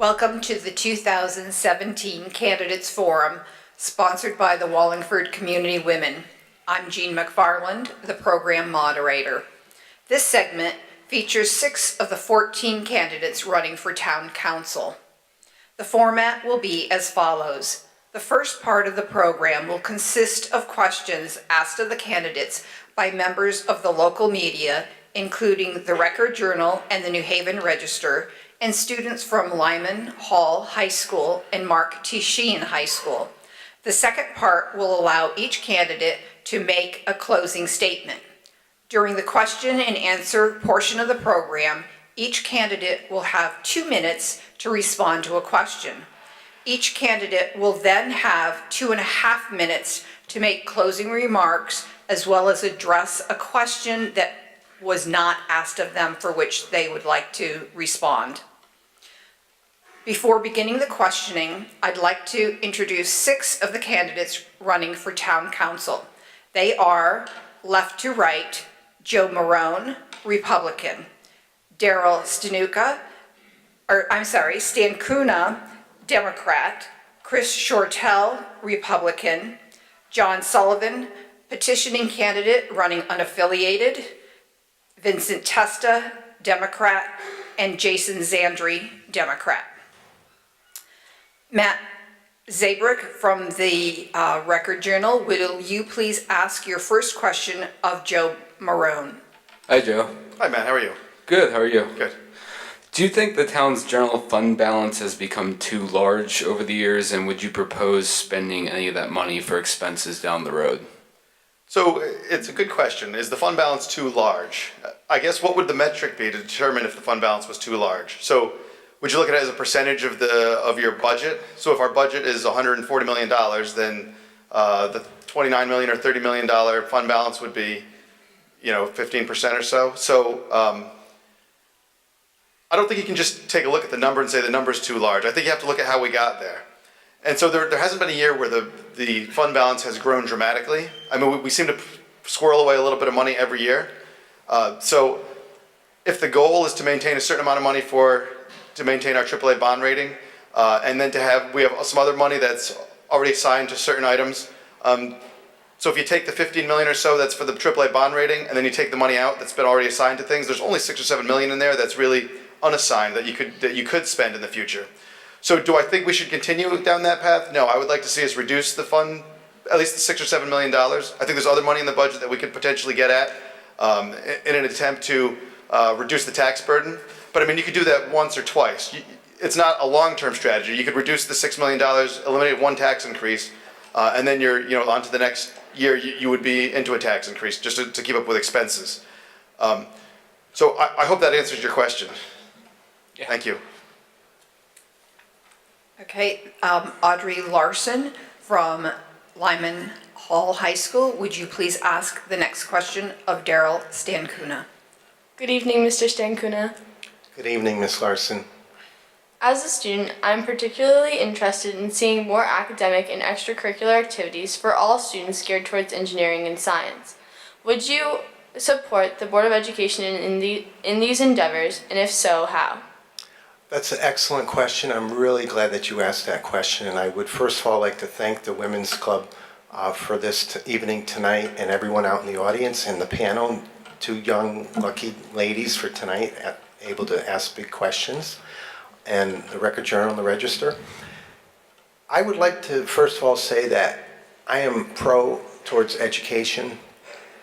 Welcome to the 2017 Candidates Forum, sponsored by the Wallingford Community Women. I'm Jean McFarland, the program moderator. This segment features 6 of the 14 candidates running for town council. The format will be as follows. The first part of the program will consist of questions asked of the candidates by members of the local media, including the Record Journal and the New Haven Register, and students from Lyman Hall High School and Mark T. Sheehan High School. The second part will allow each candidate to make a closing statement. During the question and answer portion of the program, each candidate will have 2 minutes to respond to a question. Each candidate will then have 2.5 minutes to make closing remarks, as well as address a question that was not asked of them for which they would like to respond. Before beginning the questioning, I'd like to introduce 6 of the candidates running for town council. They are, left to right, Joe Marone, Republican, Daryl Stancuna, Democrat, Chris Shortell, Republican, John Sullivan, petitioning candidate running unaffiliated, Vincent Testa, Democrat, and Jason Zandri, Democrat. Matt Zabrick from the Record Journal, will you please ask your first question of Joe Marone? Hi, Joe. Hi, Matt. How are you? Good. How are you? Good. Do you think the town's general fund balance has become too large over the years, and would you propose spending any of that money for expenses down the road? So it's a good question. Is the fund balance too large? I guess what would the metric be to determine if the fund balance was too large? So would you look at it as a percentage of your budget? So if our budget is $140 million, then the $29 million or $30 million fund balance would be, 15% or so. So I don't think you can just take a look at the number and say the number is too large. I think you have to look at how we got there. And so there hasn't been a year where the fund balance has grown dramatically. I mean, we seem to squirrel away a little bit of money every year. So if the goal is to maintain a certain amount of money to maintain our AAA bond rating, and then we have some other money that's already assigned to certain items. So if you take the 15 million or so that's for the AAA bond rating, and then you take the money out that's been already assigned to things, there's only 6 or 7 million in there that's really unassigned that you could spend in the future. So do I think we should continue down that path? No, I would like to see us reduce the fund, at least the $6 or $7 million. I think there's other money in the budget that we could potentially get at in an attempt to reduce the tax burden. But I mean, you could do that once or twice. It's not a long-term strategy. You could reduce the $6 million, eliminate one tax increase, and then you're on to the next year. You would be into a tax increase just to keep up with expenses. So I hope that answers your question. Yeah. Thank you. Okay, Audrey Larson from Lyman Hall High School, would you please ask the next question of Daryl Stancuna? Good evening, Mr. Stancuna. Good evening, Ms. Larson. As a student, I'm particularly interested in seeing more academic and extracurricular activities for all students geared towards engineering and science. Would you support the Board of Education in these endeavors, and if so, how? That's an excellent question. I'm really glad that you asked that question, and I would first of all like to thank the Women's Club for this evening tonight, and everyone out in the audience and the panel, 2 young lucky ladies for tonight, able to ask big questions, and the Record Journal and the Register. I would like to first of all say that I am pro towards education,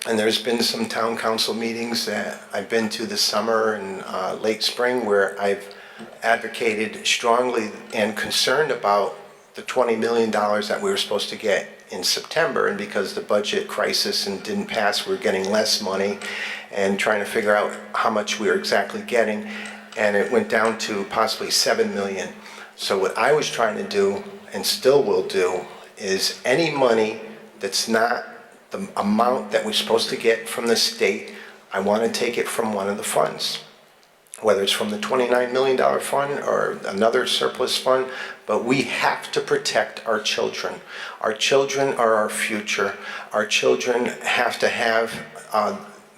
and there's been some town council meetings that I've been to this summer and late spring where I've advocated strongly and concerned about the $20 million that we were supposed to get in September, and because the budget crisis and didn't pass, we're getting less money and trying to figure out how much we were exactly getting, and it went down to possibly 7 million. So what I was trying to do, and still will do, is any money that's not the amount that we're supposed to get from the state, I want to take it from one of the funds, whether it's from the $29 million fund or another surplus fund, but we have to protect our children. Our children are our future. Our children have to have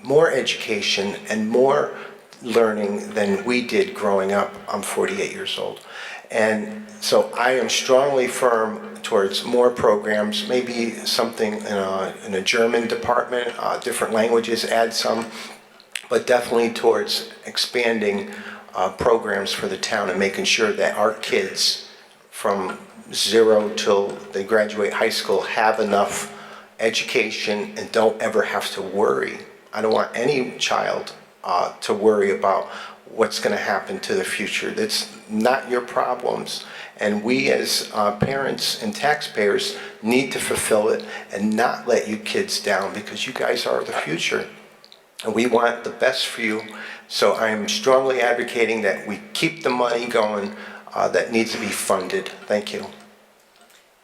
more education and more learning than we did growing up. I'm 48 years old. And so I am strongly firm towards more programs, maybe something in a German department, different languages, add some, but definitely towards expanding programs for the town and making sure that our kids from 0 till they graduate high school have enough education and don't ever have to worry. I don't want any child to worry about what's going to happen to the future. That's not your problems. And we as parents and taxpayers need to fulfill it and not let you kids down, because you guys are the future. And we want the best for you. So I'm strongly advocating that we keep the money going that needs to be funded. Thank you.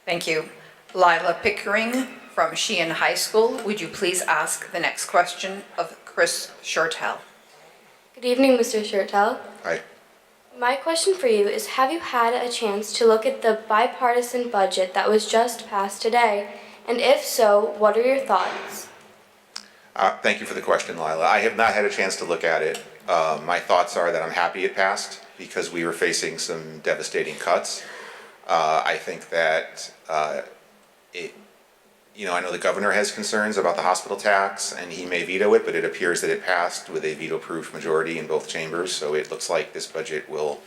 Thank you. Lila Pickering from Sheehan High School, would you please ask the next question of Chris Shortell? Good evening, Mr. Shurtell. Hi. My question for you is, have you had a chance to look at the bipartisan budget that was just passed today? And if so, what are your thoughts? Thank you for the question, Lila. I have not had a chance to look at it. My thoughts are that I'm happy it passed because we were facing some devastating cuts. I think that I know the governor has concerns about the hospital tax and he may veto it, but it appears that it passed with a veto-proof majority in both chambers. So it looks like this budget will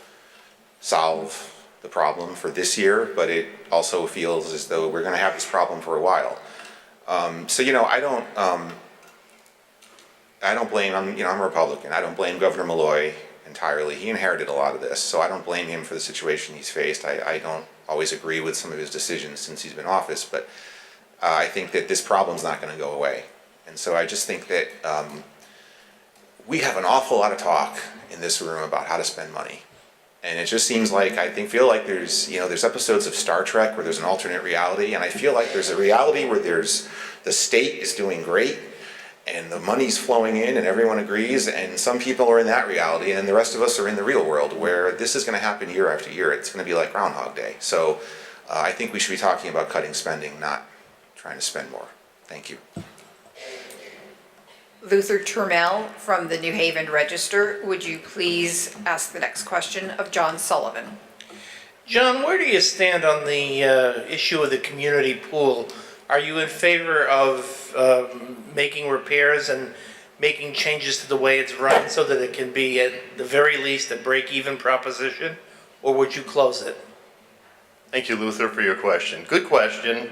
solve the problem for this year, but it also feels as though we're going to have this problem for a while. I don't blame, I'm a Republican. I don't blame Governor Malloy entirely. He inherited a lot of this, so I don't blame him for the situation he's faced. I don't always agree with some of his decisions since he's been in office, but I think that this problem's not going to go away. And so I just think that we have an awful lot of talk in this room about how to spend money. And it just seems like, feel like there's episodes of Star Trek where there's an alternate reality, and I feel like there's a reality where the state is doing great, and the money's flowing in and everyone agrees, and some people are in that reality and the rest of us are in the real world where this is going to happen year after year. It's going to be like Groundhog Day. So I think we should be talking about cutting spending, not trying to spend more. Thank you. Luther Turmel from the New Haven Register, would you please ask the next question of John Sullivan? John, where do you stand on the issue of the community pool? Are you in favor of making repairs and making changes to the way it's run so that it can be at the very least a break-even proposition, or would you close it? Thank you, Luther, for your question. Good question.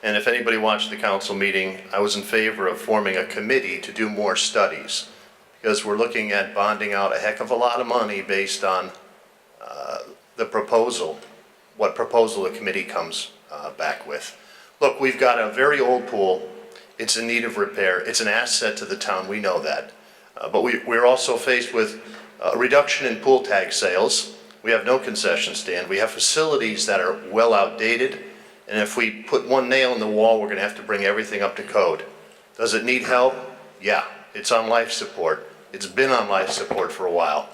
And if anybody watched the council meeting, I was in favor of forming a committee to do more studies, because we're looking at bonding out a heck of a lot of money based on the proposal, what proposal the committee comes back with. Look, we've got a very old pool. It's in need of repair. It's an asset to the town, we know that. But we're also faced with a reduction in pool tag sales. We have no concession stand. We have facilities that are well outdated. And if we put one nail in the wall, we're going to have to bring everything up to code. Does it need help? Yeah, it's on life support. It's been on life support for a while.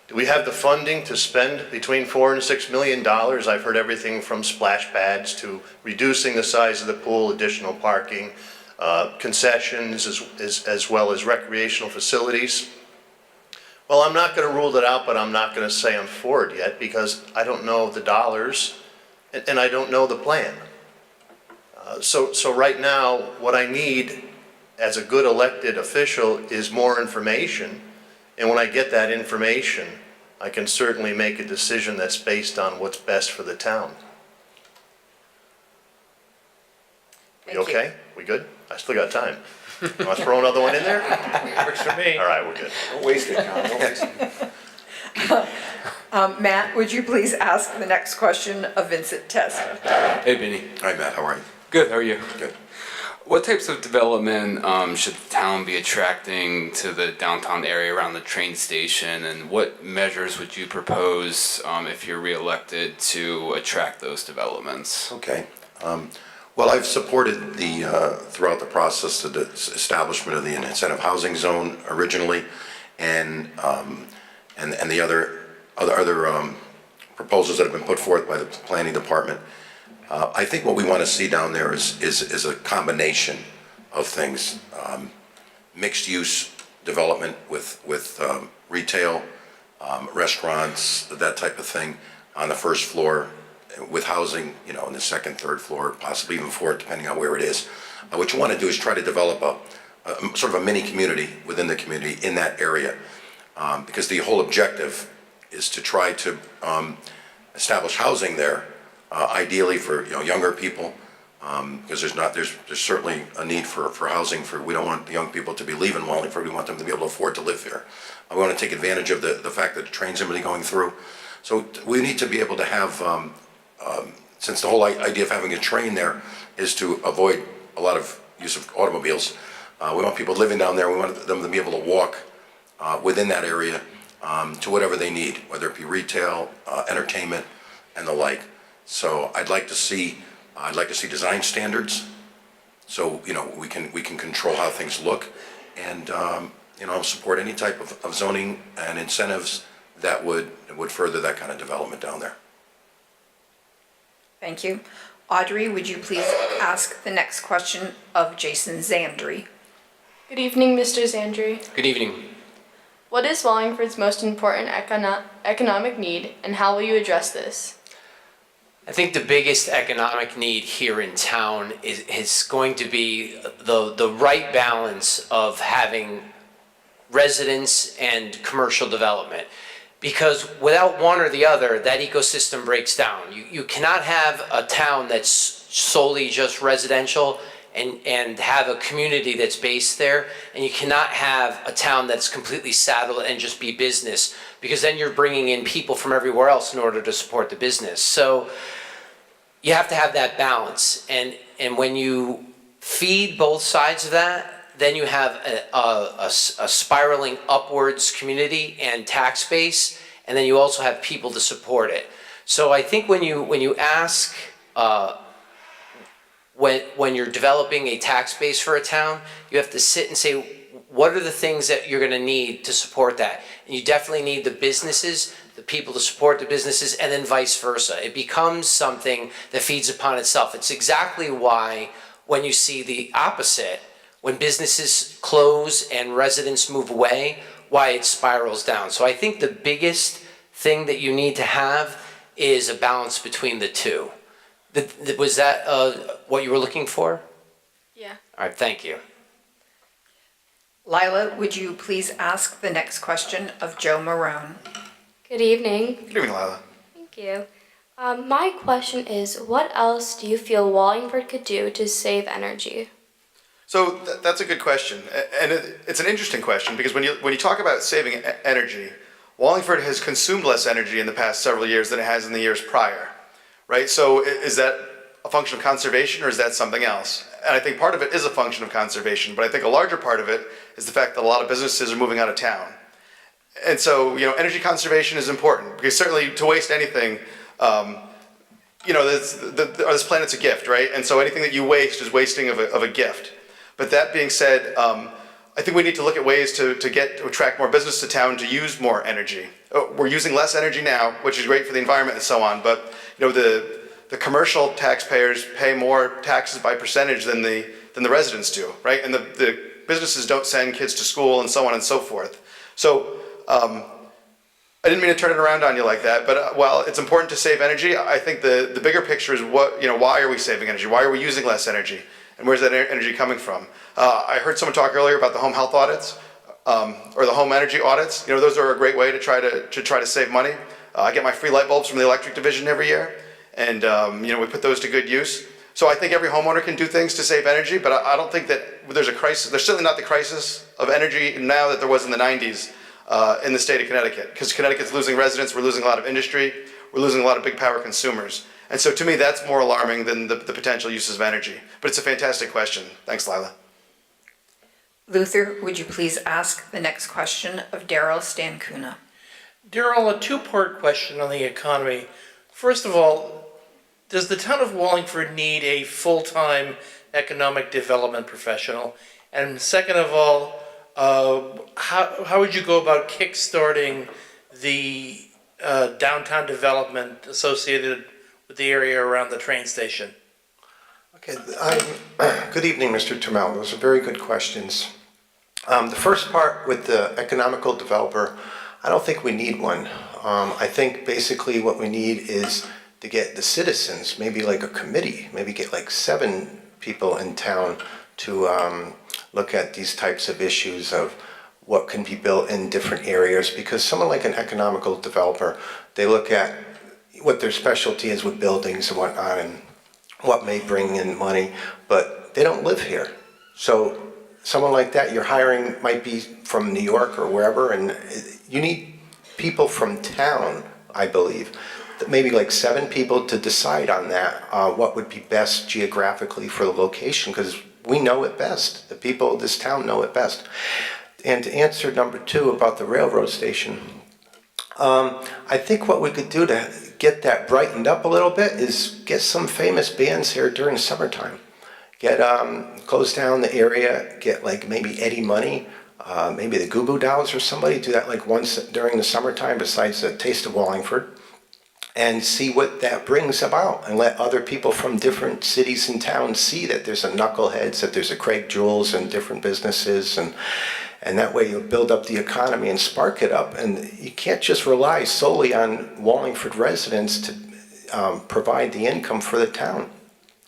Do we have the funding to spend between $4 and $6 million? I've heard everything from splash pads to reducing the size of the pool, additional parking, concessions, as well as recreational facilities. Well, I'm not going to rule that out, but I'm not going to say I'm for it yet because I don't know the dollars and I don't know the plan. So right now, what I need as a good elected official is more information. And when I get that information, I can certainly make a decision that's based on what's best for the town. We Thank you. okay? We good? I still got time. Want to throw another one in there? Works for me. All right, we're good. Don't waste it, John. Don't waste it. Matt, would you please ask the next question of Vincent Test? Hey, Benny. Hi, Matt. How are you? Good, how are you? Good. What types of development should the town be attracting to the downtown area around the train station, and what measures would you propose if you're reelected to attract those developments? Okay. Well, I've supported throughout the process the establishment of the incentive housing zone originally, and the other proposals that have been put forth by the planning department. I think what we want to see down there is a combination of things, mixed use development with retail, restaurants, that type of thing on the first floor with housing, you know, in the second, third floor, possibly even fourth, depending on where it is. What you want to do is try to develop a sort of a mini community within the community in that area. Because the whole objective is to try to establish housing there, ideally for, you know, younger people, because there's certainly a need for housing for, we don't want the young people to be leaving Wallingford, we want them to be able to afford to live here. We want to take advantage of the fact that the train's going to be going through. So we need to be able to have, since the whole idea of having a train there is to avoid a lot of use of automobiles, we want people living down there, we want them to be able to walk within that area to whatever they need, whether it be retail, entertainment, and the like. So I'd like to see design standards, so, you know, we can control how things look, and you know, support any type of zoning and incentives that would further that kind of development down there. Thank you. Audrey, would you please ask the next question of Jason Zandri? Good evening, Mr. Zandri. Good evening. What is Wallingford's most important economic need, and how will you address this? I think the biggest economic need here in town is going to be the right balance of having residence and commercial development. Because without one or the other, that ecosystem breaks down. You cannot have a town that's solely just residential and have a community that's based there, and you cannot have a town that's completely saddled and just be business, because then you're bringing in people from everywhere else in order to support the business. So you have to have that balance, and when you feed both sides of that, then you have a spiraling upwards community and tax base, and then you also have people to support it. So I think when you ask, when you're developing a tax base for a town, you have to sit and say, what are the things that you're going to need to support that? And you definitely need the businesses, the people to support the businesses, and then vice versa. It becomes something that feeds upon itself. It's exactly why when you see the opposite, when businesses close and residents move away, why it spirals down. So I think the biggest thing that you need to have is a balance between the two. Was that what you were looking for? Yeah. All right, thank you. Lila, would you please ask the next question of Joe Marone? Good evening. Good evening, Lila. Thank you. My question is, what else do you feel Wallingford could do to save energy? So that's a good question, and it's an interesting question, because when you talk about saving energy, Wallingford has consumed less energy in the past several years than it has in the years prior, right? So is that a function of conservation, or is that something else? And I think part of it is a function of conservation, but I think a larger part of it is the fact that a lot of businesses are moving out of town. And so, you know, energy conservation is important, because certainly to waste anything, you know, this planet's a gift, right? And so anything that you waste is wasting of a gift. But that being said, I think we need to look at ways to attract more business to town to use more energy. We're using less energy now, which is great for the environment and so on, but you know, the commercial taxpayers pay more taxes by percentage than the residents do, right? And the businesses don't send kids to school and so on and so forth. So I didn't mean to turn it around on you like that, but while it's important to save energy, I think the bigger picture is why are we saving energy? Why are we using less energy? And where's that energy coming from? I heard someone talk earlier about the home health audits, or the home energy audits. You know, those are a great way to try to save money. I get my free light bulbs from the electric division every year, and you know, we put those to good use. So I think every homeowner can do things to save energy, but I don't think that there's a crisis. There's certainly not the crisis of energy now that there was in the 90s in the state of Connecticut, because Connecticut's losing residents, we're losing a lot of industry, we're losing a lot of big power consumers. And so to me, that's more alarming than the potential uses of energy. But it's a fantastic question. Thanks, Lila. Luther, would you please ask the next question of Daryl Stancuna? Daryl, a two-part question on the economy. First of all, does the town of Wallingford need a full-time economic development professional? And second of all, how would you go about kickstarting the downtown development associated with the area around the train station? Okay, good evening, Mr. Turmel. Those are very good questions. The first part with the economical developer, I don't think we need one. I think basically what we need is to get the citizens, maybe like a committee, maybe get like 7 people in town to look at these types of issues of what can be built in different areas. Because someone like an economical developer, they look at what their specialty is with buildings and whatnot and what may bring in money, but they don't live here. So someone like that you're hiring might be from New York or wherever, and you need people from town, I believe, maybe like 7 people to decide on that, what would be best geographically for the location, because we know it best. The people of this town know it best. And to answer number 2 about the railroad station, I think what we could do to get that brightened up a little bit is get some famous bands here during the summertime. Get, close down the area, get like maybe Eddie Money, maybe the Goo Goo Dolls or somebody, do that like once during the summertime besides the Taste of Wallingford, and see what that brings about, and let other people from different cities and towns see that there's a Knuckleheads, that there's a Craig Jewels and different businesses, and that way you'll build up the economy and spark it up. And you can't just rely solely on Wallingford residents to provide the income for the town.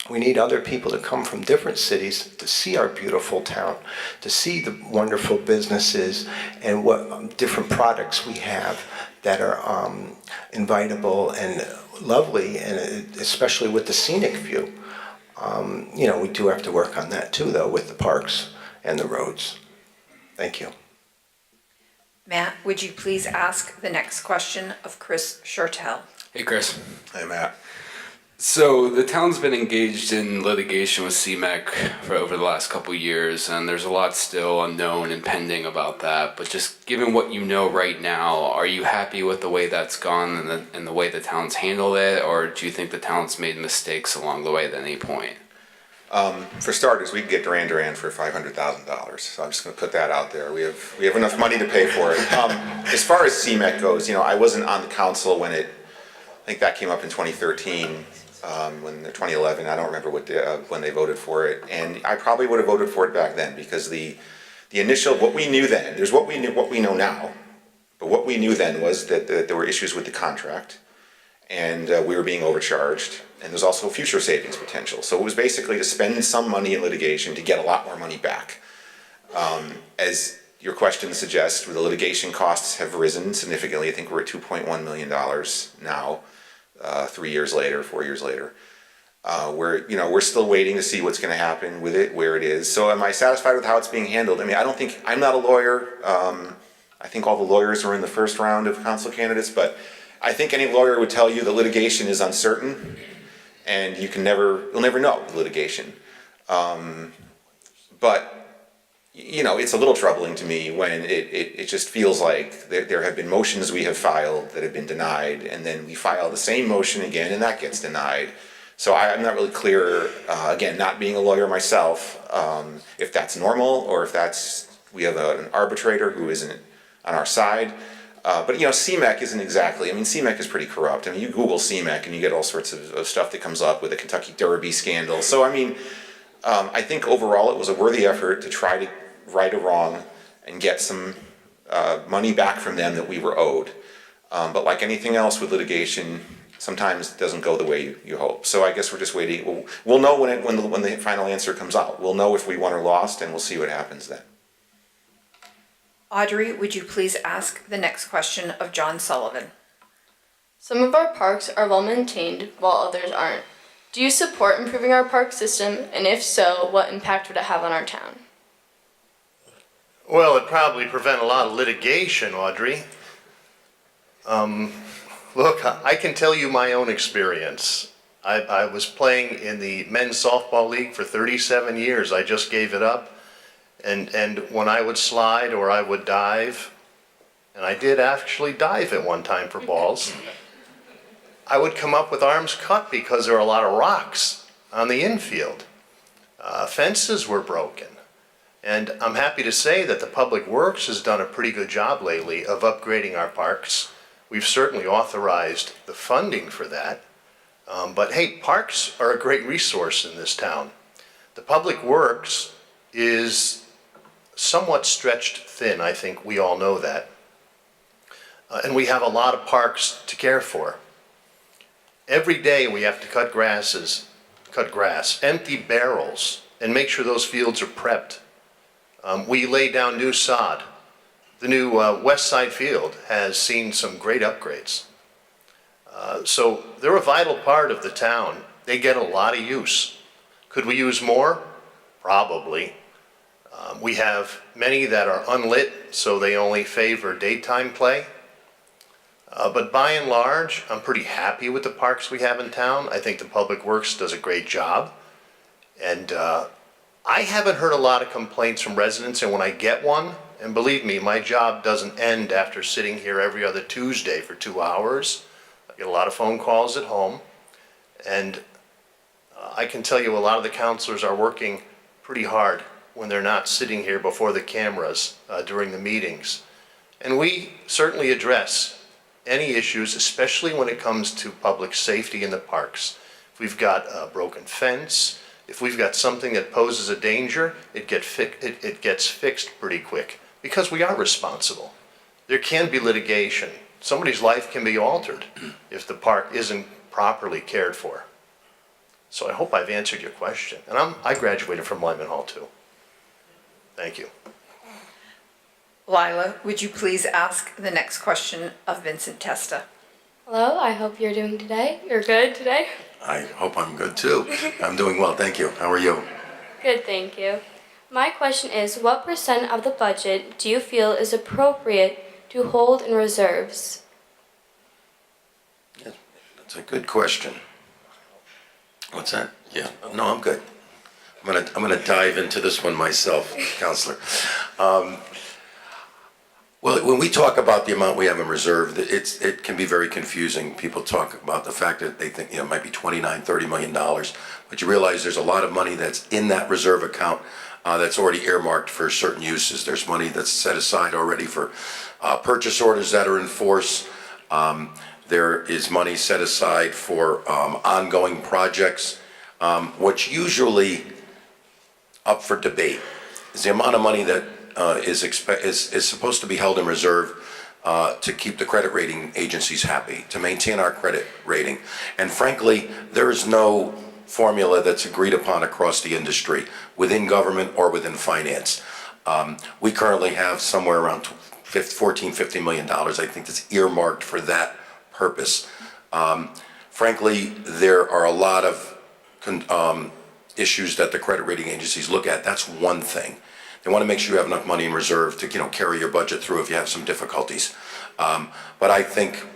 We need other people to come from different cities to see our beautiful town, to see the wonderful businesses and what different products we have that are invitable and lovely, and especially with the scenic view. You know, we do have to work on that too, though, with the parks and the roads. Thank you. Matt, would you please ask the next question of Chris Shortell? Hey, Chris. Hey, Matt. So the town's been engaged in litigation with CMEC for over the last couple of years, and there's a lot still unknown and pending about that. But just given what you know right now, are you happy with the way that's gone and the way the town's handled it, or do you think the town's made mistakes along the way at any point? For starters, we can get Duran Duran for $500,000, so I'm just going to put that out there. We have enough money to pay for it. As far as CMEC goes, you know, I wasn't on the council when I think that came up in 2013. When 2011, I don't remember when they voted for it, and I probably would have voted for it back then, because the initial, what we knew then, there's what we know now, but what we knew then was that there were issues with the contract, and we were being overcharged, and there's also future savings potential. So it was basically to spend some money in litigation to get a lot more money back. As your question suggests, the litigation costs have risen significantly. I think we're at $2.1 million now. 3 years later, 4 years later, we're still waiting to see what's going to happen with it, where it is. So am I satisfied with how it's being handled? I mean, I'm not a lawyer. I think all the lawyers are in the first round of council candidates, but I think any lawyer would tell you that litigation is uncertain, and you'll never know litigation. But you know, it's a little troubling to me when it just feels like there have been motions we have filed that have been denied, and then we file the same motion again and that gets denied. So I'm not really clear, again, not being a lawyer myself, if that's normal or if we have an arbitrator who isn't on our side. But you know, CMEC isn't exactly, I mean, CMEC is pretty corrupt. I mean, you Google CMEC and you get all sorts of stuff that comes up with the Kentucky Derby scandal. So I mean, I think overall it was a worthy effort to try to right a wrong and get some money back from them that we were owed. But like anything else with litigation, sometimes it doesn't go the way you hope. So I guess we're just waiting. We'll know when the final answer comes out. We'll know if we won or lost, and we'll see what happens then. Audrey, would you please ask the next question of John Sullivan? Some of our parks are well maintained while others aren't. Do you support improving our park system, and if so, what impact would it have on our town? Well, it'd probably prevent a lot of litigation, Audrey. Look, I can tell you my own experience. I was playing in the men's softball league for 37 years. I just gave it up. And when I would slide or I would dive, and I did actually dive at one time for balls, I would come up with arms cut because there were a lot of rocks on the infield. Fences were broken. And I'm happy to say that the Public Works has done a pretty good job lately of upgrading our parks. We've certainly authorized the funding for that. But hey, parks are a great resource in this town. The Public Works is somewhat stretched thin, I think we all know that. and we have a lot of parks to care for. Every day we have to cut grass, empty barrels, and make sure those fields are prepped. We lay down new sod. The new West Side Field has seen some great upgrades. So they're a vital part of the town. They get a lot of use. Could we use more? Probably. We have many that are unlit, so they only favor daytime play. But by and large, I'm pretty happy with the parks we have in town. I think the Public Works does a great job. And I haven't heard a lot of complaints from residents, and when I get one, and believe me, my job doesn't end after sitting here every other Tuesday for 2 hours. I get a lot of phone calls at home, and I can tell you a lot of the counselors are working pretty hard when they're not sitting here before the cameras during the meetings. And we certainly address any issues, especially when it comes to public safety in the parks. If we've got a broken fence, if we've got something that poses a danger, it gets fixed pretty quick because we are responsible. There can be litigation. Somebody's life can be altered if the park isn't properly cared for. So I hope I've answered your question. And I graduated from Lyman Hall too. Thank you. Lila, would you please ask the next question of Vincent Testa? Hello, I hope you're doing today. You're good today? I hope I'm good too. I'm doing well, thank you. How are you? Good, thank you. My question is, what % of the budget do you feel is appropriate to hold in reserves? That's a good question. What's that? Yeah, no, I'm good. I'm gonna dive into this one myself, Counselor. Well, when we talk about the amount we have in reserve, it can be very confusing. People talk about the fact that they think, it might be $29, $30 million, but you realize there's a lot of money that's in that reserve account that's already earmarked for certain uses. There's money that's set aside already for purchase orders that are in force. There is money set aside for ongoing projects. What's usually up for debate is the amount of money that is supposed to be held in reserve to keep the credit rating agencies happy, to maintain our credit rating. And frankly, there is no formula that's agreed upon across the industry, within government or within finance. We currently have somewhere around $50 million, I think, that's earmarked for that purpose. Frankly, there are a lot of issues that the credit rating agencies look at. That's one thing. They want to make sure you have enough money in reserve to, carry your budget through if you have some difficulties. But I think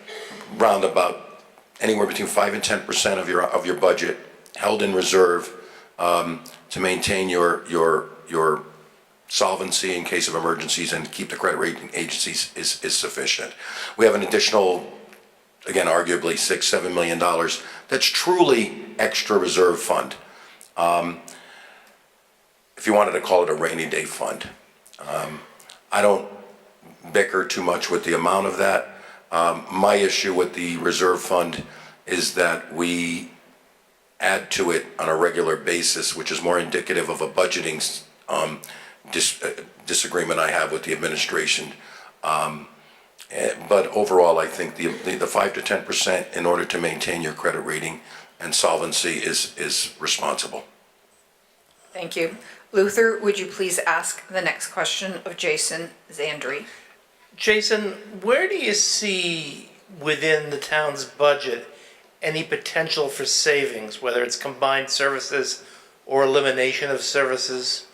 round about anywhere between 5 and 10% of your budget held in reserve to maintain your solvency in case of emergencies and keep the credit rating agencies is sufficient. We have an additional, again, arguably $6-7 million that's truly extra reserve fund. If you wanted to call it a rainy day fund. I don't bicker too much with the amount of that. My issue with the reserve fund is that we add to it on a regular basis, which is more indicative of a budgeting disagreement I have with the administration. But overall, I think the 5 to 10% in order to maintain your credit rating and solvency is responsible. Thank you. Luther, would you please ask the next question of Jason Zandri? Jason, where do you see within the town's budget any potential for savings, whether it's combined services or elimination of services?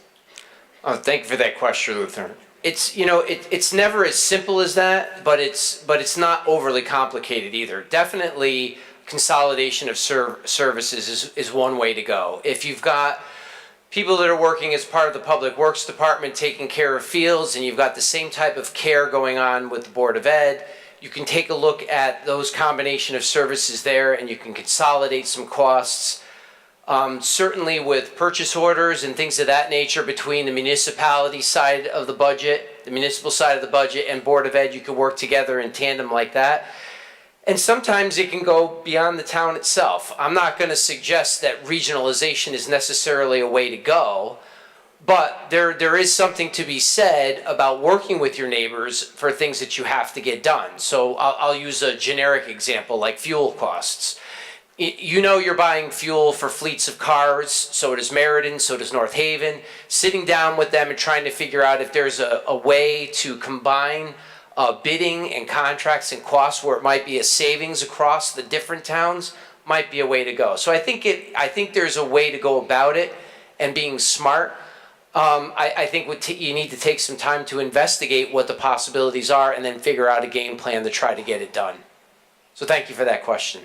Oh, thank you for that question, Luther. It's it's never as simple as that, but it's not overly complicated either. Definitely, consolidation of services is one way to go. If you've got people that are working as part of the Public Works Department taking care of fields, and you've got the same type of care going on with the Board of Ed, you can take a look at those combination of services there, and you can consolidate some costs. Certainly with purchase orders and things of that nature between the municipality side of the budget, the municipal side of the budget, and Board of Ed, you can work together in tandem like that. And sometimes it can go beyond the town itself. I'm not going to suggest that regionalization is necessarily a way to go, But there is something to be said about working with your neighbors for things that you have to get done. So I'll use a generic example like fuel costs. You know you're buying fuel for fleets of cars, so does Meriden, so does North Haven. Sitting down with them and trying to figure out if there's a way to combine bidding and contracts and costs where it might be a savings across the different towns might be a way to go. So I think there's a way to go about it, and being smart. I think you need to take some time to investigate what the possibilities are and then figure out a game plan to try to get it done. So thank you for that question.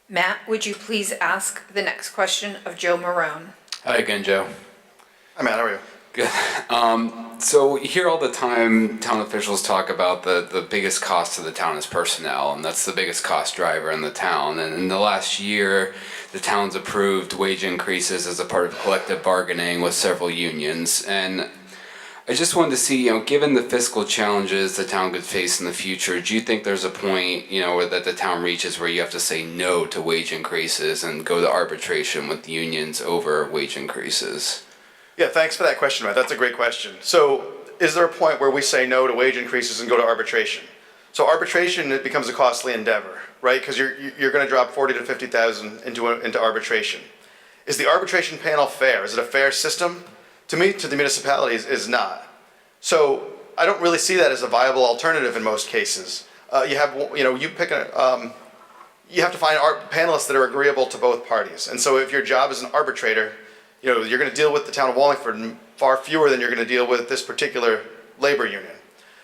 Matt, would you please ask the next question of Joe Marone? Hi again, Joe. Hi, Matt, how are you? Good. So you hear all the time town officials talk about the biggest cost to the town is personnel, and that's the biggest cost driver in the town. And in the last year, the town's approved wage increases as a part of collective bargaining with several unions. And I just wanted to see, given the fiscal challenges the town could face in the future, do you think there's a point, that the town reaches where you have to say no to wage increases and go to arbitration with unions over wage increases? Yeah, thanks for that question, Matt. That's a great question. So is there a point where we say no to wage increases and go to arbitration? So arbitration, it becomes a costly endeavor, right? Because you're going to drop 40 to 50,000 into arbitration. Is the arbitration panel fair? Is it a fair system? To me, to the municipalities, is not. So I don't really see that as a viable alternative in most cases. You have to find panelists that are agreeable to both parties. And so if your job is an arbitrator, you're going to deal with the town of Wallingford far fewer than you're going to deal with this particular labor union.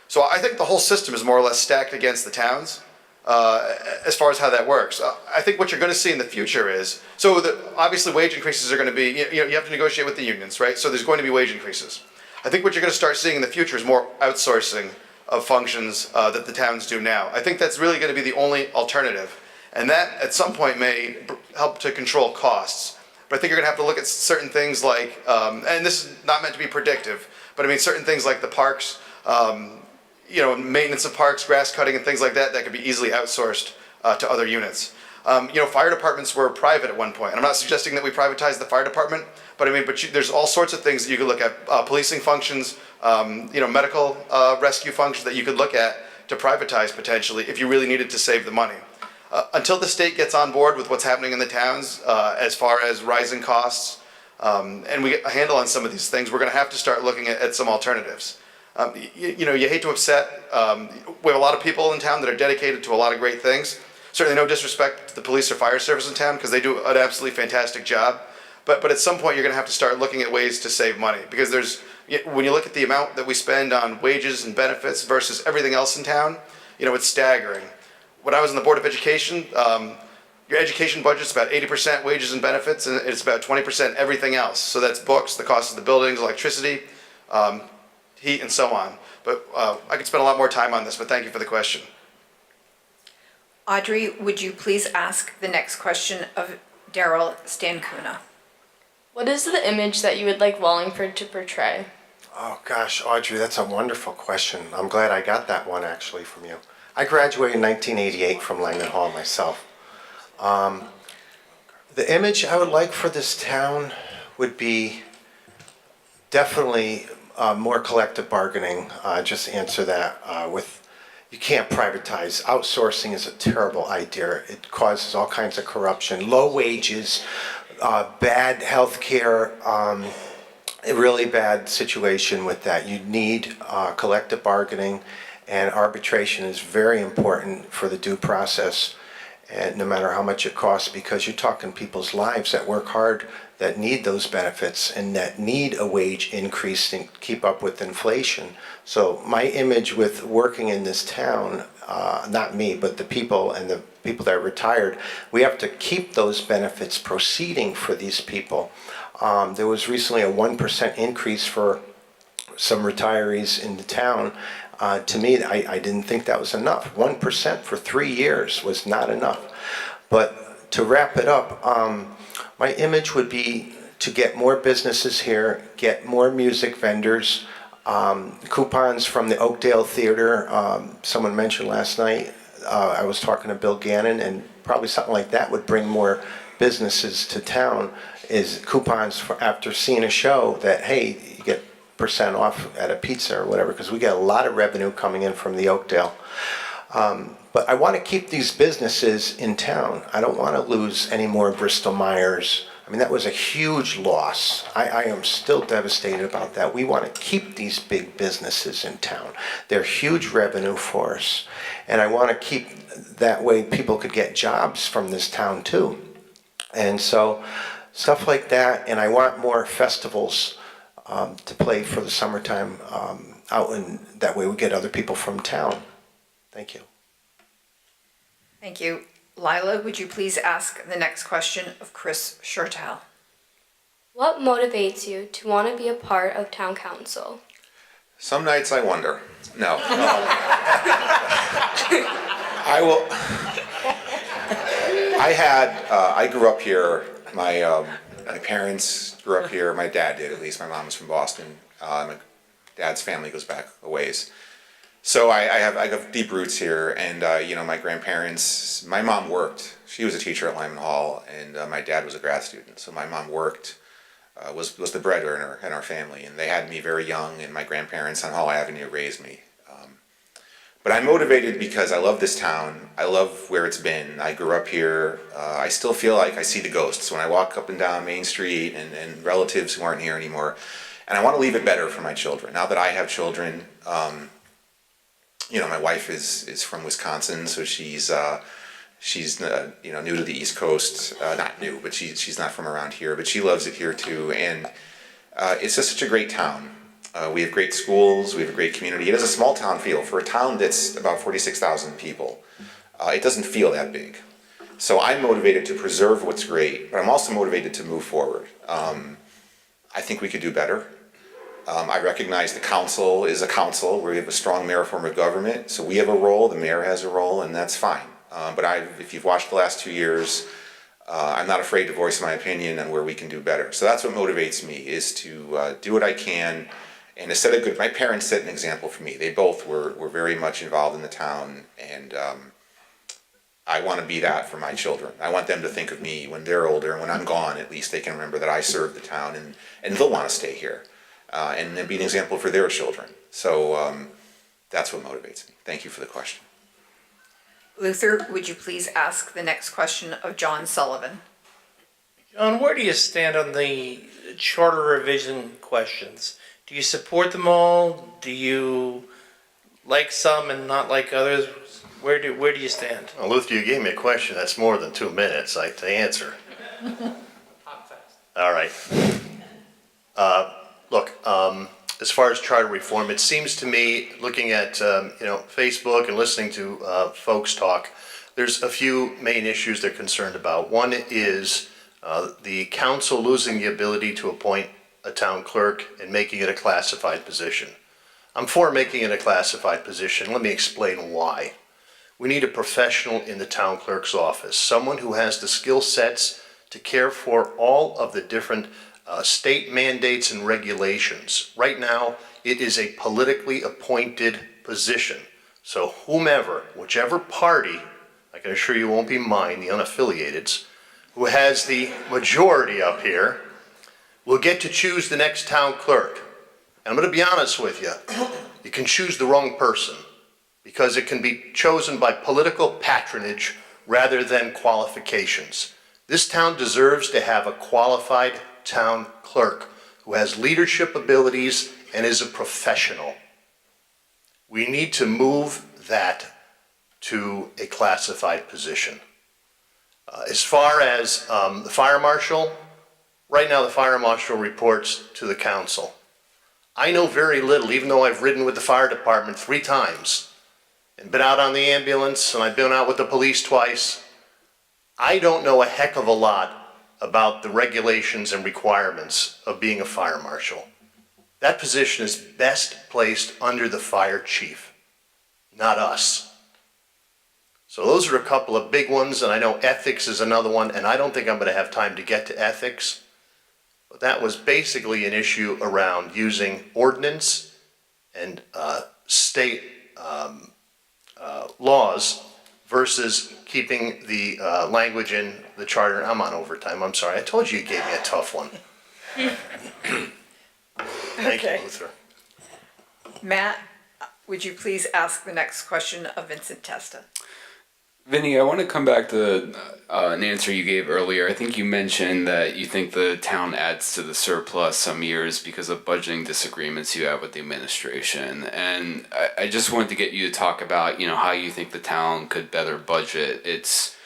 So I think the whole system is more or less stacked against the towns as far as how that works. I think what you're going to see in the future is, obviously wage increases are going to be, you have to negotiate with the unions, right? So there's going to be wage increases. I think what you're going to start seeing in the future is more outsourcing of functions that the towns do now. I think that's really going to be the only alternative. And that at some point may help to control costs. But I think you're going to have to look at certain things like, and this is not meant to be predictive, but I mean certain things like the parks, maintenance of parks, grass cutting and things like that, that could be easily outsourced to other units. Fire departments were private at one point. And I'm not suggesting that we privatize the fire department, but there's all sorts of things that you could look at, policing functions, medical rescue functions that you could look at to privatize potentially if you really needed to save the money. Until the state gets on board with what's happening in the towns as far as rising costs, and we get a handle on some of these things, we're going to have to start looking at some alternatives. You hate to upset. We have a lot of people in town that are dedicated to a lot of great things. Certainly no disrespect to the police or fire service in town because they do an absolutely fantastic job. But at some point you're going to have to start looking at ways to save money because when you look at the amount that we spend on wages and benefits versus everything else in town, it's staggering. When I was on the Board of Education, your education budget's about 80% wages and benefits, and it's about 20% everything else. So that's books, the cost of the buildings, electricity, heat, and so on. But I could spend a lot more time on this, but thank you for the question. Audrey, would you please ask the next question of Daryl Stancuna? What is the image that you would like Wallingford to portray? Oh gosh, Audrey, that's a wonderful question. I'm glad I got that one actually from you. I graduated in 1988 from Langdon Hall myself. The image I would like for this town would be definitely more collective bargaining. Just answer that with, you can't privatize. Outsourcing is a terrible idea. It causes all kinds of corruption, low wages, bad health care, a really bad situation with that. You need collective bargaining, and arbitration is very important for the due process, and no matter how much it costs, because you're talking people's lives that work hard, that need those benefits, and that need a wage increase to keep up with inflation. So my image with working in this town, not me, but the people and the people that are retired, we have to keep those benefits proceeding for these people. There was recently a 1% increase for some retirees in the town. To me, I didn't think that was enough. 1% for 3 years was not enough. But to wrap it up, my image would be to get more businesses here, get more music vendors, coupons from the Oakdale Theater. Someone mentioned last night, I was talking to Bill Gannon, and probably something like that would bring more businesses to town. is coupons for after seeing a show that, hey, you get % off at a pizza or whatever, because we get a lot of revenue coming in from the Oakdale. But I want to keep these businesses in town. I don't want to lose any more Bristol Myers. I mean, that was a huge loss. I am still devastated about that. We want to keep these big businesses in town. They're huge revenue for us. And I want to keep that way people could get jobs from this town too. And so stuff like that. And I want more festivals to play for the summertime out, and that way we get other people from town. Thank you. Thank you. Lila, would you please ask the next question of Chris Shurtell? What motivates you to want to be a part of town council? Some nights I wonder. No. I will. I grew up here. My parents grew up here. My dad did, at least. My mom was from Boston. My dad's family goes back a ways. So I have deep roots here, and my grandparents. My mom worked. She was a teacher at Lyman Hall, and my dad was a grad student. So my mom worked, was the breadwinner in our family, and they had me very young. And my grandparents on Hall Avenue raised me. But I'm motivated because I love this town. I love where it's been. I grew up here. I still feel like I see the ghosts when I walk up and down Main Street, and relatives who aren't here anymore. And I want to leave it better for my children. Now that I have children, my wife is from Wisconsin, so she's new to the East Coast. Not new, but she's not from around here, but she loves it here too. And it's just such a great town. We have great schools, we have a great community. It has a small town feel. For a town that's about 46,000 people, it doesn't feel that big. So I'm motivated to preserve what's great, but I'm also motivated to move forward. I think we could do better. I recognize the council is a council where we have a strong mayor form of government, so we have a role, the mayor has a role, and that's fine. But if you've watched the last 2 years, I'm not afraid to voice my opinion on where we can do better. So that's what motivates me, is to do what I can. And to set a good, my parents set an example for me. They both were very much involved in the town, and I want to be that for my children. I want them to think of me when they're older, and when I'm gone, at least they can remember that I served the town, and they'll want to stay here, and then be an example for their children. So that's what motivates me. Thank you for the question. Luther, would you please ask the next question of John Sullivan? John, where do you stand on the charter revision questions? Do you support them all? Do you like some and not like others? Where do you stand? Well, Luther, you gave me a question that's more than 2 minutes to answer. All right. Look, as far as charter reform, it seems to me, looking at Facebook and listening to folks talk, there's a few main issues they're concerned about. One is the council losing the ability to appoint a town clerk and making it a classified position. I'm for making it a classified position. Let me explain why. We need a professional in the town clerk's office, someone who has the skill sets to care for all of the different state mandates and regulations. Right now, it is a politically appointed position. So whomever, whichever party, I can assure you won't be mine, the unaffiliateds, who has the majority up here, will get to choose the next town clerk. And I'm going to be honest with you, you can choose the wrong person, because it can be chosen by political patronage rather than qualifications. This town deserves to have a qualified town clerk who has leadership abilities and is a professional. We need to move that to a classified position. As far as the fire marshal, right now the fire marshal reports to the council. I know very little, even though I've ridden with the fire department 3 times and been out on the ambulance, and I've been out with the police twice. I don't know a heck of a lot about the regulations and requirements of being a fire marshal. That position is best placed under the fire chief, not us. So those are a couple of big ones, and I know ethics is another one, and I don't think I'm going to have time to get to ethics. But that was basically an issue around using ordinance and state laws versus keeping the language in the charter. I'm on overtime, I'm sorry. I told you gave me a tough one. Thank you, Okay. Luther. Matt, would you please ask the next question of Vincent Testa? Vinny, I want to come back to an answer you gave earlier. I think you mentioned that you think the town adds to the surplus some years because of budgeting disagreements you have with the administration. And I just wanted to get you to talk about, how you think the town could better budget its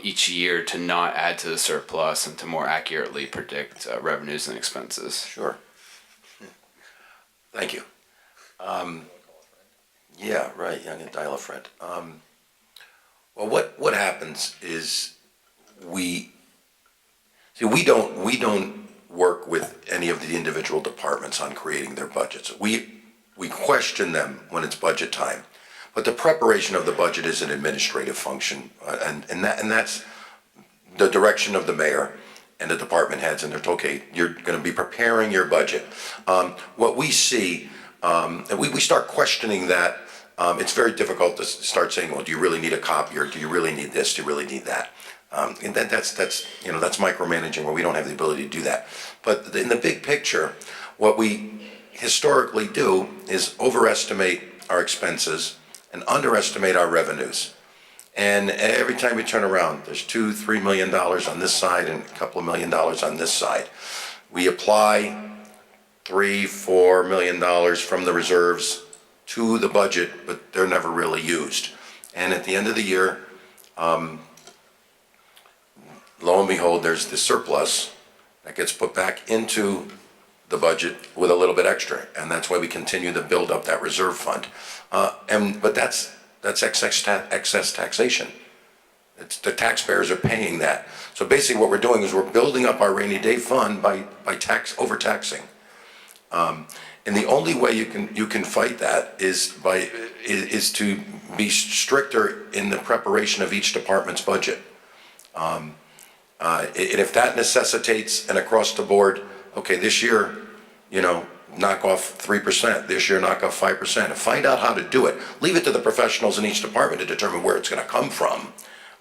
each year to not add to the surplus and to more accurately predict revenues and expenses. Sure. Thank you. Yeah, right, young and dial a friend. Well, what happens is we don't work with any of the individual departments on creating their budgets. We question them when it's budget time, but the preparation of the budget is an administrative function, and that's the direction of the mayor and the department heads, and they're okay. You're going to be preparing your budget. What we see, we start questioning that. It's very difficult to start saying, well, do you really need a copier? Do you really need this? Do you really need that? And that's micromanaging where we don't have the ability to do that. But in the big picture, what we historically do is overestimate our expenses and underestimate our revenues. And every time we turn around, there's $2-3 million on this side and a couple of $1 million on this side. We apply $3-4 million from the reserves to the budget, but they're never really used. And at the end of the year, lo and behold, there's the surplus that gets put back into the budget with a little bit extra, and that's why we continue to build up that reserve fund. But that's excess taxation. It's the taxpayers are paying that. So basically, what we're doing is we're building up our rainy day fund by overtaxing. And the only way you can fight that is to be stricter in the preparation of each department's budget. And if that necessitates an across the board, okay, this year, knock off 3%, this year knock off 5%, find out how to do it. Leave it to the professionals in each department to determine where it's going to come from.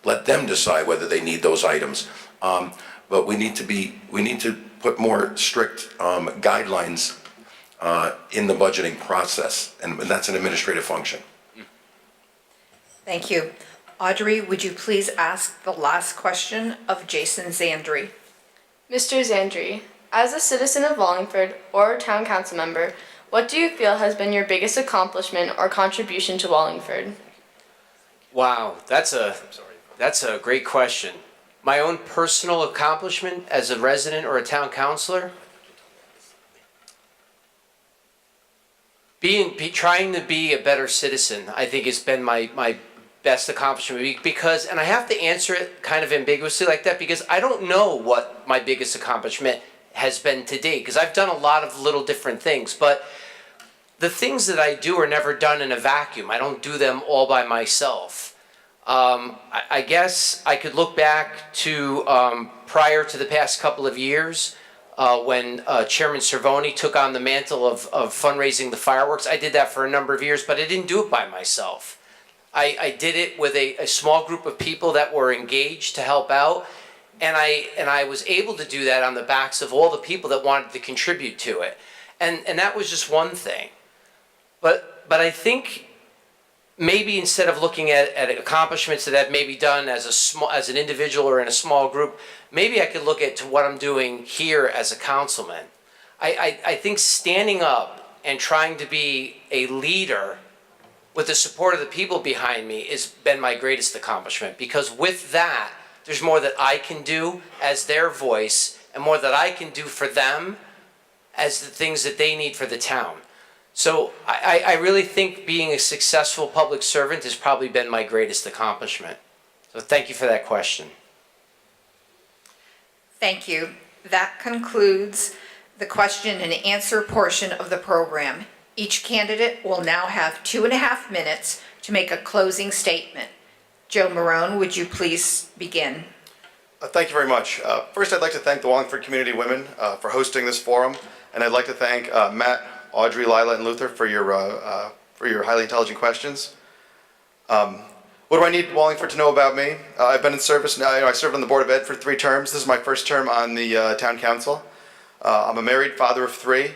Let them decide whether they need those items. But we need to put more strict guidelines in the budgeting process, and that's an administrative function. Thank you. Audrey, would you please ask the last question of Jason Zandri? Mr. Zandri, as a citizen of Wallingford or a town council member, what do you feel has been your biggest accomplishment or contribution to Wallingford? Wow, that's a great question. My own personal accomplishment as a resident or a town councilor? Trying to be a better citizen, I think, has been my best accomplishment, because, and I have to answer it kind of ambiguously like that, because I don't know what my biggest accomplishment has been to date, because I've done a lot of little different things, but the things that I do are never done in a vacuum. I don't do them all by myself. I guess I could look back to prior to the past couple of years, when Chairman Cervoni took on the mantle of fundraising the fireworks. I did that for a number of years, but I didn't do it by myself. I did it with a small group of people that were engaged to help out, and I was able to do that on the backs of all the people that wanted to contribute to it. And that was just one thing. But I think maybe instead of looking at accomplishments that I've maybe done as an individual or in a small group, maybe I could look at what I'm doing here as a councilman. I think standing up and trying to be a leader with the support of the people behind me has been my greatest accomplishment, because with that, there's more that I can do as their voice and more that I can do for them as the things that they need for the town. So I really think being a successful public servant has probably been my greatest accomplishment. So thank you for that question. Thank you. That concludes the question and answer portion of the program. Each candidate will now have 2.5 minutes to make a closing statement. Joe Marone, would you please begin? Thank you very much. First, I'd like to thank the Wallingford Community Women for hosting this forum, and I'd like to thank Matt, Audrey, Lila, and Luther for your highly intelligent questions. What do I need Wallingford to know about me? I've been in service now. I served on the Board of Ed for 3 terms. This is my first term on the town council. I'm a married father of 3.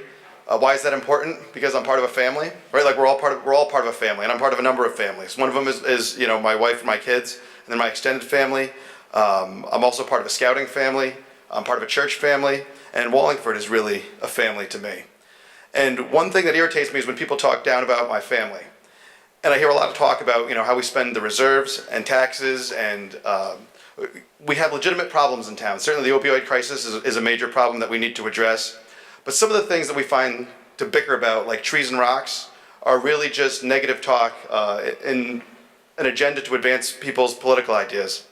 Why is that important? Because I'm part of a family, right? Like we're all part of a family, and I'm part of a number of families. One of them is my wife and my kids, and then my extended family. I'm also part of a scouting family. I'm part of a church family, and Wallingford is really a family to me. And one thing that irritates me is when people talk down about my family. And I hear a lot of talk about, how we spend the reserves and taxes, and we have legitimate problems in town. Certainly the opioid crisis is a major problem that we need to address. But some of the things that we find to bicker about, like trees and rocks, are really just negative talk in an agenda to advance people's political ideas.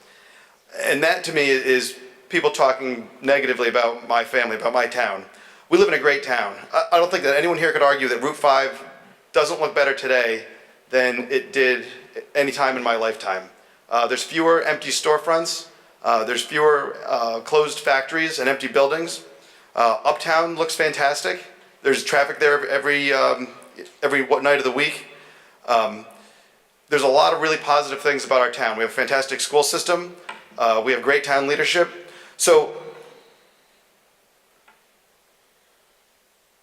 And that to me is people talking negatively about my family, about my town. We live in a great town. I don't think that anyone here could argue that Route 5 doesn't look better today than it did any time in my lifetime. There's fewer empty storefronts. There's fewer closed factories and empty buildings. Uptown looks fantastic. There's traffic there every night of the week. There's a lot of really positive things about our town. We have a fantastic school system. We have great town leadership. So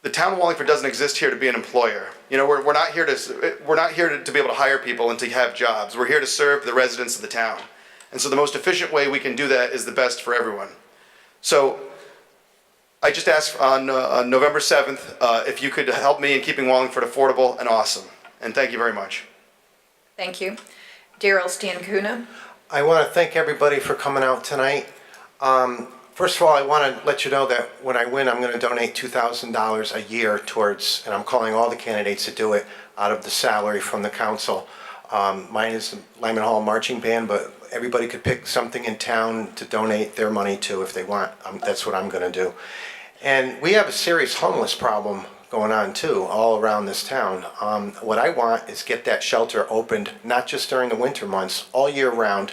the town of Wallingford doesn't exist here to be an employer. We're not here to be able to hire people and to have jobs. We're here to serve the residents of the town. And so the most efficient way we can do that is the best for everyone. So I just asked on November 7th if you could help me in keeping Wallingford affordable and awesome. And thank you very much. Thank you. Daryl Stancuna. I want to thank everybody for coming out tonight. First of all, I want to let you know that when I win, I'm going to donate $2,000 a year towards, and I'm calling all the candidates to do it, out of the salary from the council. Mine is the Lyman Hall Marching Band, but everybody could pick something in town to donate their money to if they want. That's what I'm going to do. And we have a serious homeless problem going on too, all around this town. What I want is get that shelter opened, not just during the winter months, all year round.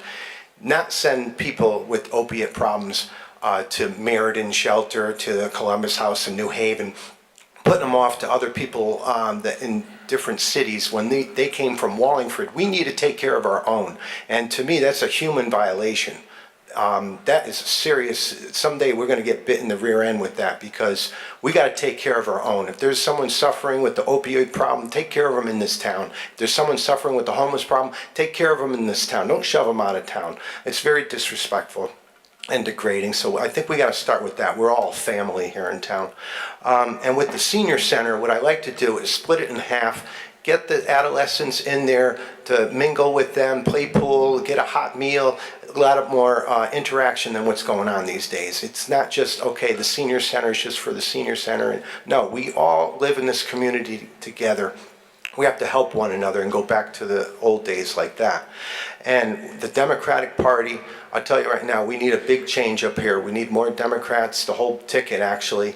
Not send people with opiate problems to Meriden Shelter, to the Columbus House in New Haven, putting them off to other people that in different cities when they came from Wallingford. We need to take care of our own. And to me, that's a human violation. That is serious. Someday we're going to get bit in the rear end with that because we got to take care of our own. If there's someone suffering with the opioid problem, take care of them in this town. If there's someone suffering with the homeless problem, take care of them in this town. Don't shove them out of town. It's very disrespectful and degrading. So I think we got to start with that. We're all family here in town. And with the senior center, what I like to do is split it in half. Get the adolescents in there to mingle with them, play pool, get a hot meal, a lot of more interaction than what's going on these days. It's not just, okay, the senior center is just for the senior center. No, we all live in this community together. We have to help one another and go back to the old days like that. And the Democratic Party, I'll tell you right now, we need a big change up here. We need more Democrats, the whole ticket actually.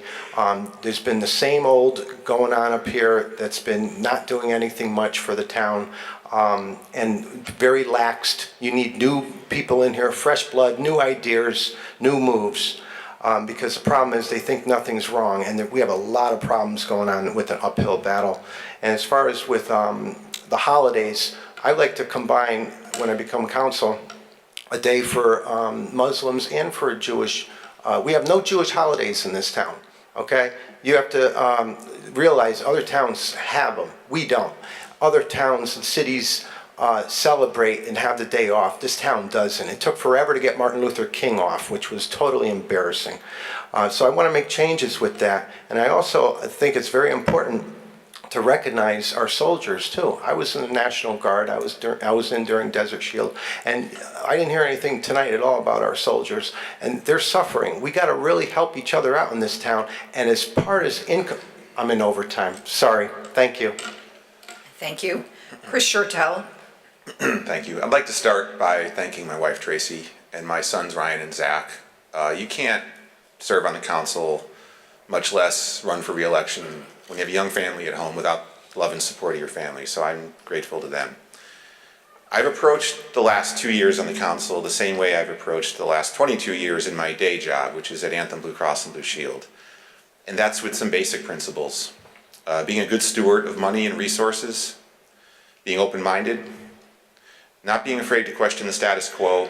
There's been the same old going on up here that's been not doing anything much for the town. And very laxed. You need new people in here, fresh blood, new ideas, new moves. Because the problem is they think nothing's wrong, and we have a lot of problems going on with an uphill battle. And as far as with the holidays, I like to combine, when I become council, a day for Muslims and for Jewish. We have no Jewish holidays in this town, okay? You have to realize other towns have them. We don't. Other towns and cities celebrate and have the day off. This town doesn't. It took forever to get Martin Luther King off, which was totally embarrassing. So I want to make changes with that. And I also think it's very important to recognize our soldiers too. I was in the National Guard. I was in during Desert Shield, and I didn't hear anything tonight at all about our soldiers, and they're suffering. We got to really help each other out in this town. And as part of income, I'm in overtime. Sorry. Thank you. Thank you. Chris Shurtell. Thank you. I'd like to start by thanking my wife Tracy and my sons Ryan and Zach. You can't serve on the council, much less run for re-election, when you have a young family at home without love and support of your family. So I'm grateful to them. I've approached the last 2 years on the council the same way I've approached the last 22 years in my day job, which is at Anthem Blue Cross and Blue Shield. And that's with some basic principles. Being a good steward of money and resources, being open-minded, not being afraid to question the status quo,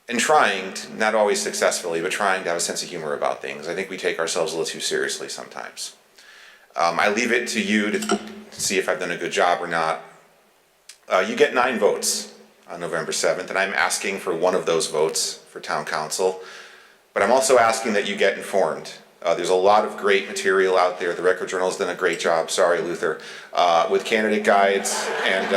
and trying to, not always successfully, but trying to have a sense of humor about things. I think we take ourselves a little too seriously sometimes. I leave it to you to see if I've done a good job or not. You get 9 votes on November 7th, and I'm asking for one of those votes for town council, but I'm also asking that you get informed. There's a lot of great material out there. The Record Journal's done a great job, sorry Luther, with candidate guides and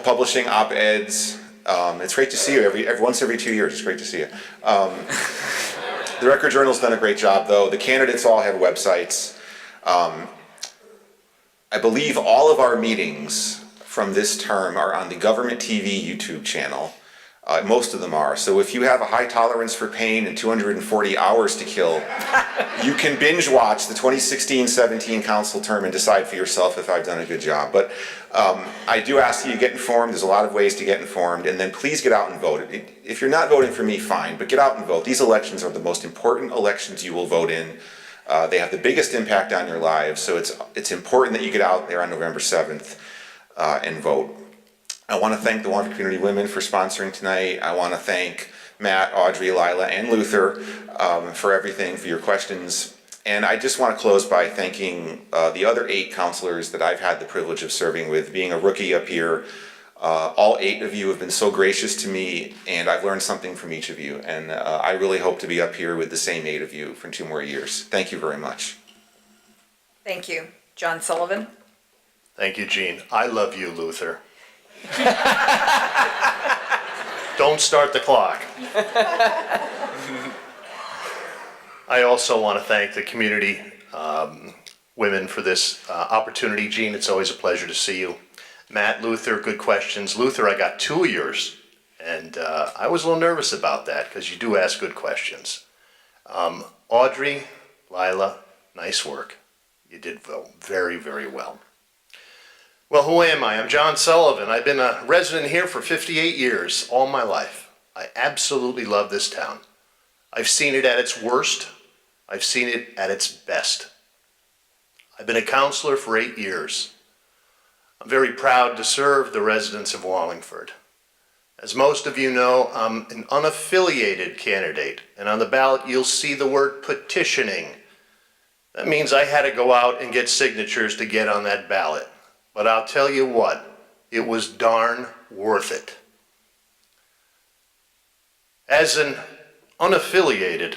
publishing op-eds. It's great to see you once every 2 years. It's great to see you. The Record Journal's done a great job, though. The candidates all have websites. I believe all of our meetings from this term are on the Government TV YouTube channel. Most of them are. So if you have a high tolerance for pain and 240 hours to kill, you can binge watch the 2016-17 council term and decide for yourself if I've done a good job. But I do ask that you get informed. There's a lot of ways to get informed. And then please get out and vote. If you're not voting for me, fine, but get out and vote. These elections are the most important elections you will vote in. They have the biggest impact on your lives. So it's important that you get out there on November 7th and vote. I want to thank the Wallingford Community Women for sponsoring tonight. I want to thank Matt, Audrey, Lila, and Luther for everything, for your questions. And I just want to close by thanking the other 8 counselors that I've had the privilege of serving with. Being a rookie up here, all 8 of you have been so gracious to me, and I've learned something from each of you. And I really hope to be up here with the same 8 of you for 2 more years. Thank you very much. Thank you. John Sullivan? Thank you, Gene. I love you, Luther. Don't start the clock. I also want to thank the community women for this opportunity. Gene, it's always a pleasure to see you. Matt, Luther, good questions. Luther, I got 2 of yours, and I was a little nervous about that because you do ask good questions. Audrey, Lila, nice work. You did very, very well. Well, who am I? I'm John Sullivan. I've been a resident here for 58 years, all my life. I absolutely love this town. I've seen it at its worst. I've seen it at its best. I've been a counselor for 8 years. I'm very proud to serve the residents of Wallingford. As most of you know, I'm an unaffiliated candidate, and on the ballot you'll see the word petitioning. That means I had to go out and get signatures to get on that ballot. But I'll tell you what, it was darn worth it. As an unaffiliated,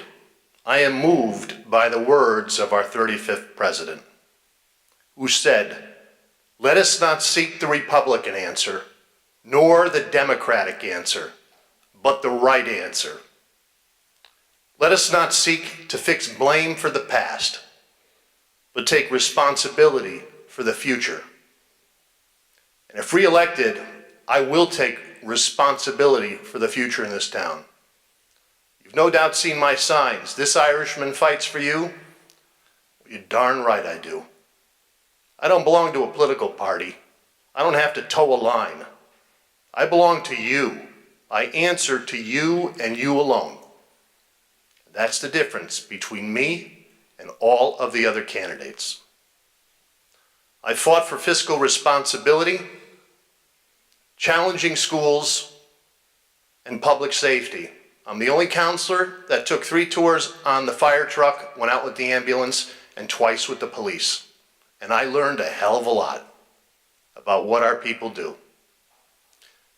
I am moved by the words of our 35th president, who said, "Let us not seek the Republican answer, nor the Democratic answer, but the right answer. Let us not seek to fix blame for the past, but take responsibility for the future. And if re-elected, I will take responsibility for the future in this town. You've no doubt seen my signs. This Irishman fights for you. You're darn right I do. I don't belong to a political party. I don't have to toe a line. I belong to you. I answer to you and you alone. That's the difference between me and all of the other candidates. I fought for fiscal responsibility, challenging schools, and public safety. I'm the only counselor that took 3 tours on the fire truck, went out with the ambulance, and twice with the police. And I learned a hell of a lot about what our people do.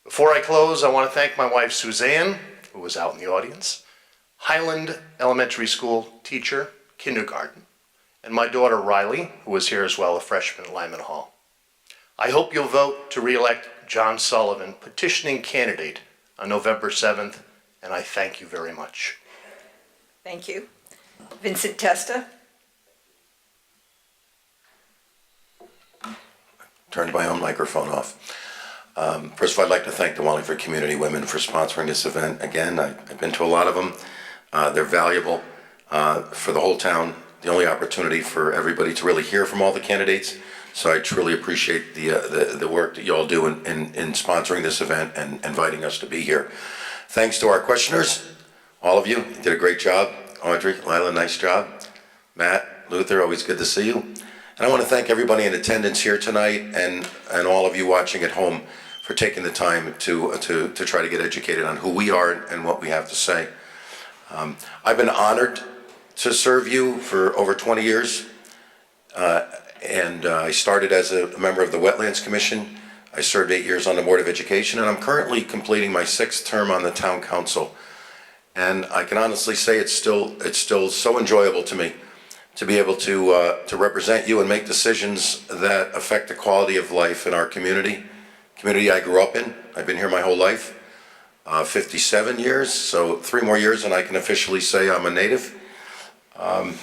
Before I close, I want to thank my wife, Suzanne, who was out in the audience, Highland Elementary School teacher, kindergarten, and my daughter, Riley, who was here as well, a freshman at Lyman Hall. I hope you'll vote to re-elect John Sullivan, petitioning candidate, on November 7th, and I thank you very much. Thank you. Vincent Testa? Turned my own microphone off. First of all, I'd like to thank the Wallingford Community Women for sponsoring this event. Again, I've been to a lot of them. They're valuable for the whole town. The only opportunity for everybody to really hear from all the candidates. So I truly appreciate the work that you all do in sponsoring this event and inviting us to be here. Thanks to our questioners, all of you. You did a great job. Audrey, Lila, nice job. Matt, Luther, always good to see you. And I want to thank everybody in attendance here tonight and all of you watching at home for taking the time to try to get educated on who we are and what we have to say. I've been honored to serve you for over 20 years. I started as a member of the Wetlands Commission. I served 8 years on the Board of Education, and I'm currently completing my 6th term on the Town Council. And I can honestly say it's still so enjoyable to me to be able to represent you and make decisions that affect the quality of life in our community I grew up in. I've been here my whole life, 57 years, so 3 more years and I can officially say I'm a native. I've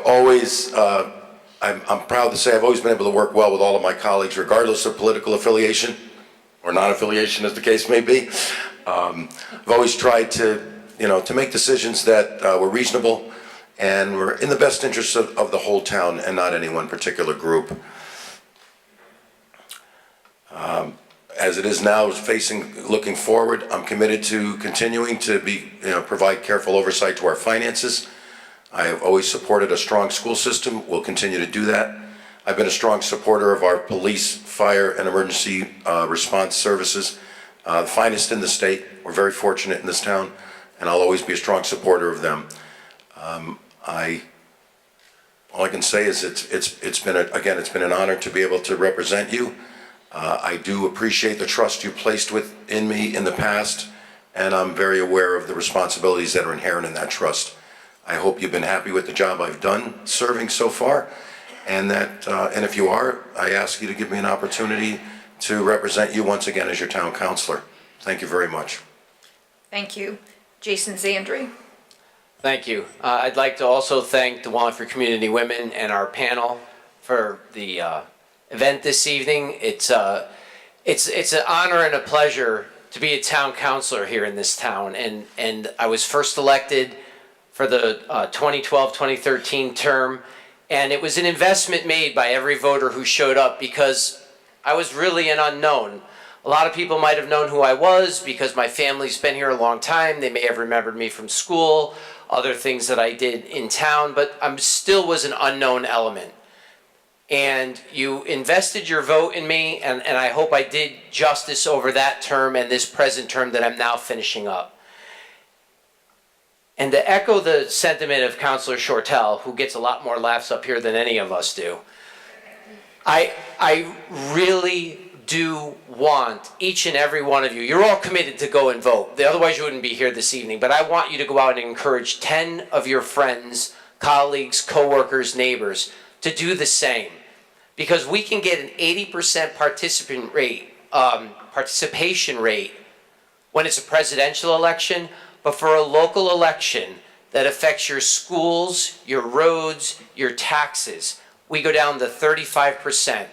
always, I'm proud to say I've always been able to work well with all of my colleagues, regardless of political affiliation or non-affiliation, as the case may be. I've always tried to make decisions that were reasonable and were in the best interest of the whole town and not any one particular group. As it is now, looking forward, I'm committed to continuing to provide careful oversight to our finances. I have always supported a strong school system. We'll continue to do that. I've been a strong supporter of our police, fire, and emergency response services, the finest in the state. We're very fortunate in this town, and I'll always be a strong supporter of them. All I can say is it's been an honor to be able to represent you. I do appreciate the trust you placed in me in the past, and I'm very aware of the responsibilities that are inherent in that trust. I hope you've been happy with the job I've done serving so far, and if you are, I ask you to give me an opportunity to represent you once again as your town councilor. Thank you very much. Thank you. Jason Zandri. Thank you. I'd like to also thank the Wallingford Community Women and our panel for the event this evening. It's an honor and a pleasure to be a town councilor here in this town, and I was first elected for the 2012-2013 term, and it was an investment made by every voter who showed up because I was really an unknown. A lot of people might have known who I was because my family's been here a long time. They may have remembered me from school, other things that I did in town, but I still was an unknown element. And you invested your vote in me, and I hope I did justice over that term and this present term that I'm now finishing up. And to echo the sentiment of Councilor Shortell, who gets a lot more laughs up here than any of us do, I really do want each and every one of you, you're all committed to go and vote, otherwise you wouldn't be here this evening, but I want you to go out and encourage 10 of your friends, colleagues, co-workers, neighbors to do the same, because we can get an 80% participation rate when it's a presidential election, but for a local election that affects your schools, your roads, your taxes, we go down to 35%.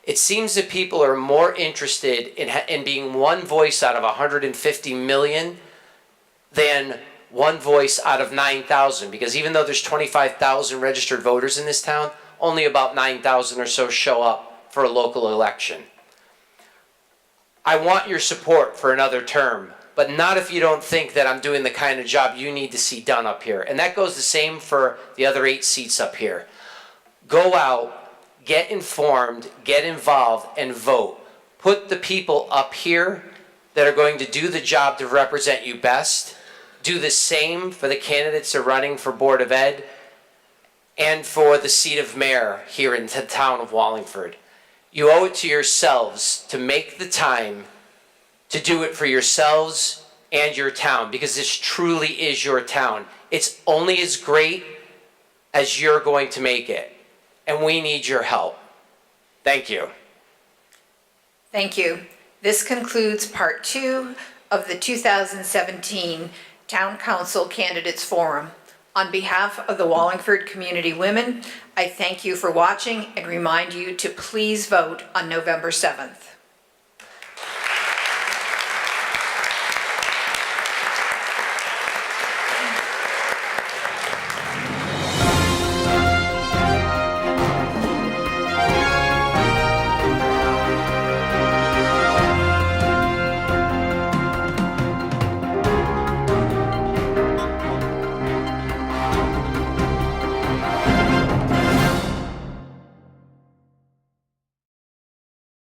It seems that people are more interested in being one voice out of 150 million than one voice out of 9,000, because even though there's 25,000 registered voters in this town, only about 9,000 or so show up for a local election. I want your support for another term, but not if you don't think that I'm doing the kind of job you need to see done up here. And that goes the same for the other 8 seats up here. Go out, get informed, get involved, and vote. Put the people up here that are going to do the job to represent you best. Do the same for the candidates that are running for Board of Ed and for the seat of mayor here in the town of Wallingford. You owe it to yourselves to make the time to do it for yourselves and your town, because this truly is your town. It's only as great as you're going to make it, and we need your help. Thank you. Thank you. This concludes part 2 of the 2017 Town Council Candidates Forum. On behalf of the Wallingford Community Women, I thank you for watching and remind you to please vote on November 7th.